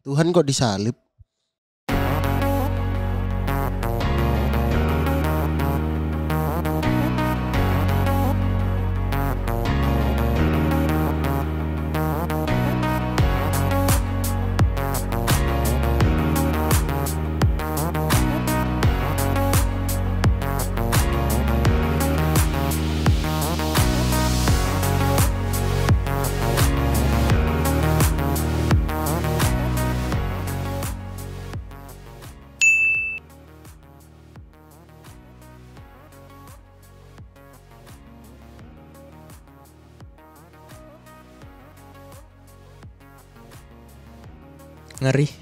Tuhan kok disalib? Ngeri.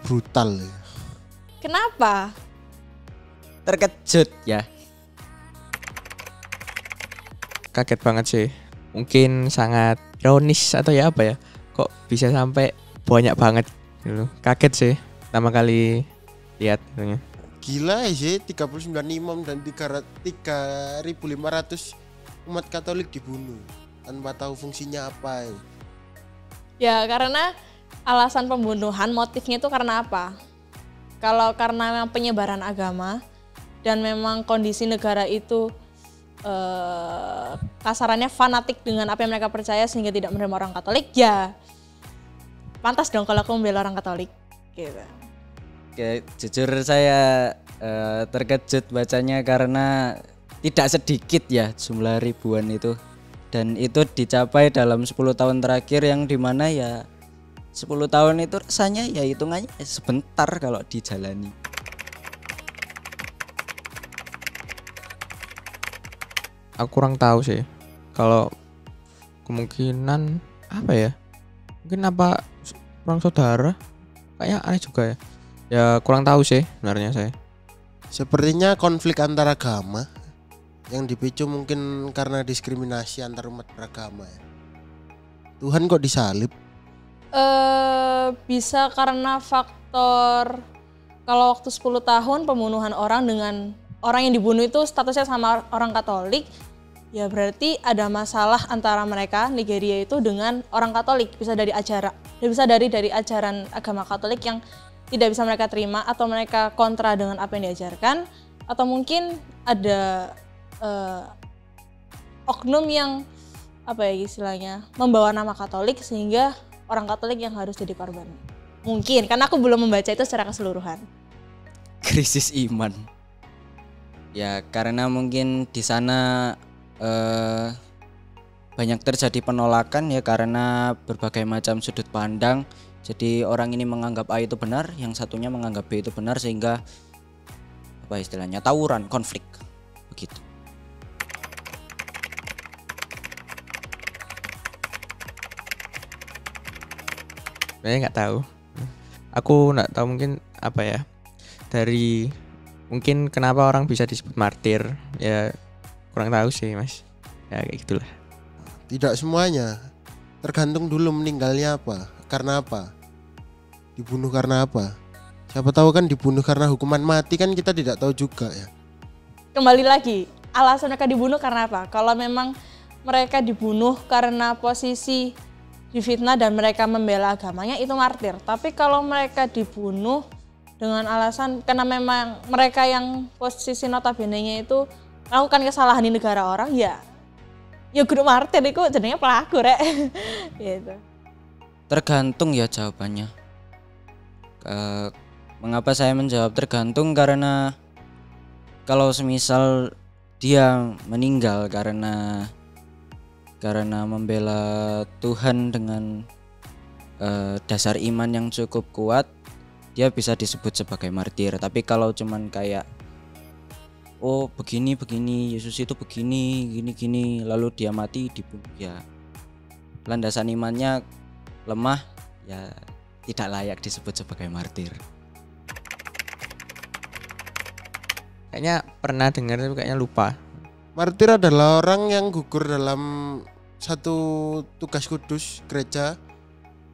Brutal ya. Kenapa? Terkejut ya. Kaget banget sih. Mungkin sangat ironis atau ya apa ya. Kok bisa sampai banyak banget gitu. Kaget sih pertama kali lihat gitu. Gila sih 39 imam dan 3.500 umat Katolik dibunuh tanpa tahu fungsinya apa ya. Ya karena alasan pembunuhan motifnya itu karena apa? Kalau karena memang penyebaran agama dan memang kondisi negara itu kasarannya fanatik dengan apa yang mereka percaya sehingga tidak menerima orang Katolik, ya pantas dong kalau aku membela orang Katolik gitu. Oke, jujur saya terkejut bacanya karena tidak sedikit ya jumlah ribuan itu, dan itu dicapai dalam 10 tahun terakhir yang dimana ya 10 tahun itu rasanya ya hitungannya sebentar kalau dijalani. Aku kurang tahu sih. Kalau kemungkinan apa ya? Mungkin apa orang saudara? Kayaknya aneh juga ya. Ya kurang tahu sih sebenarnya saya. Sepertinya konflik antar agama yang dipicu mungkin karena diskriminasi antar umat beragama ya. Tuhan kok disalib? Bisa karena faktor kalau waktu 10 tahun pembunuhan orang dengan orang yang dibunuh itu statusnya sama orang Katolik, ya berarti ada masalah antara mereka Nigeria itu dengan orang Katolik, bisa dari ajaran agama Katolik yang tidak bisa mereka terima atau mereka kontra dengan apa yang diajarkan, atau mungkin ada oknum yang apa ya istilahnya membawa nama Katolik sehingga orang Katolik yang harus jadi korban. Mungkin karena aku belum membaca itu secara keseluruhan. Krisis iman. Ya karena mungkin di sana banyak terjadi penolakan ya karena berbagai macam sudut pandang. Jadi orang ini menganggap A itu benar, yang satunya menganggap B itu benar, sehingga apa istilahnya tawuran, konflik begitu. Saya nggak tahu. Aku nggak tahu mungkin apa ya. Dari mungkin kenapa orang bisa disebut martir ya kurang tahu sih mas. Ya kayak gitulah. Tidak semuanya. Tergantung dulu meninggalnya apa, karena apa, dibunuh karena apa. Siapa tahu kan dibunuh karena hukuman mati, kan kita tidak tahu juga ya. Kembali lagi, alasan mereka dibunuh karena apa? Kalau memang mereka dibunuh karena posisi difitnah dan mereka membela agamanya, itu martir. Tapi kalau mereka dibunuh dengan alasan karena memang mereka yang posisi notabene-nya itu melakukan kesalahan di negara orang, ya guru martir itu jadinya pelaku rek. Gitu. Tergantung ya jawabannya. Mengapa saya menjawab tergantung? Karena kalau semisal dia meninggal karena membela Tuhan dengan dasar iman yang cukup kuat, dia bisa disebut sebagai martir. Tapi kalau cuman kayak oh begini Yesus itu begini gini lalu dia mati dibunuh, ya landasan imannya lemah, ya tidak layak disebut sebagai martir. Kayaknya pernah dengar tapi kayaknya lupa. Martir adalah orang yang gugur dalam satu tugas kudus gereja,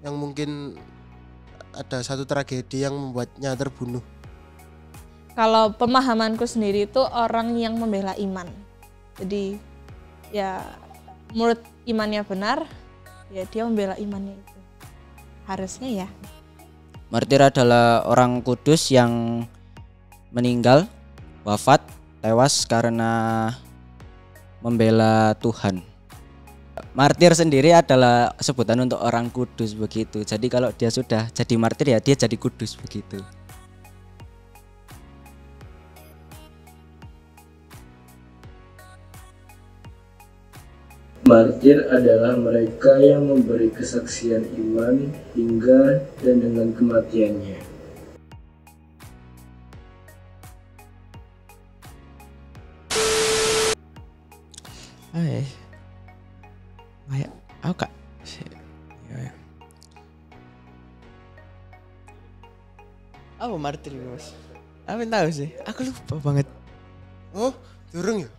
yang mungkin ada satu tragedi yang membuatnya terbunuh. Kalau pemahamanku sendiri itu orang yang membela iman. Jadi ya menurut imannya benar, ya dia membela imannya itu. harusnya ya. Martir adalah orang kudus yang meninggal, wafat, tewas karena membela Tuhan. Martir sendiri adalah sebutan untuk orang kudus begitu. Jadi kalau dia sudah jadi martir ya dia jadi kudus begitu. Martir adalah mereka yang memberi kesaksian iman hingga dan dengan kematiannya. Kayak aku kak. Apa martir mas? Apa yang tahu sih? Aku lupa banget. Oh, durung ya?